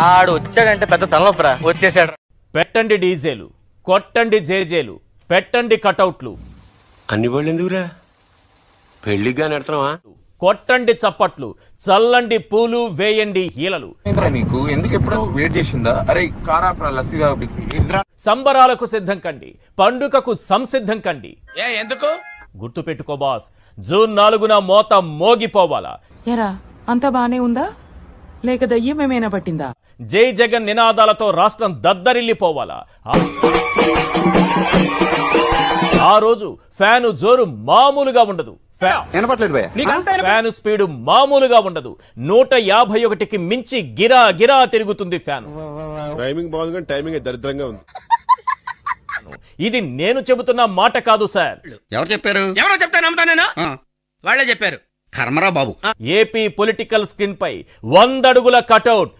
ఆడు వచ్చాడంటే పెద్ద తలనొప్పరా, వచ్చేసాడు. పెట్టండి డీజేలు, కొట్టండి జేజేలు, పెట్టండి కటౌట్లు. అన్ని వాళ్ళు ఎందుకురా? పెళ్లిగా నడుతున్నావా? కొట్టండి చప్పట్లు, చల్లండి పూలు, వేయండి హీలలు. నీకు ఎందుకు ఎప్పుడో వెయిట్ చేసిందా? అరే కారా లస్సీగా సంబరాలకు సిద్ధం కండి, పండుగకు సంసిద్ధం కండి. ఎందుకు గుర్తు పెట్టుకో బాస్, జూన్ 4న మోత మోగిపోవాలా. ఎరా అంత బానే ఉందా లేక దయ్యం ఏమైనా పట్టిందా? జై జగన్ నినాదాలతో రాష్ట్రం దద్దరిల్లిపోవాలా. ఆ రోజు ఫ్యాను జోరు మామూలుగా ఉండదు, ఫ్యాను స్పీడు మామూలుగా ఉండదు. 151కి మించి గిరా గిరా తిరుగుతుంది ఫ్యాన్. టైమింగ్ బాగుంది కానీ టైమింగ్ దరిద్రంగా ఉంది. ఇది నేను చెబుతున్న మాట కాదు సార్. ఎవరు చెప్పారు? ఎవరో చెప్తే నమ్ముతానేనా? వాళ్ళే చెప్పారు. కర్మరా బాబు. ఏపీ పొలిటికల్ స్క్రీన్ పై 100 అడుగుల కటౌట్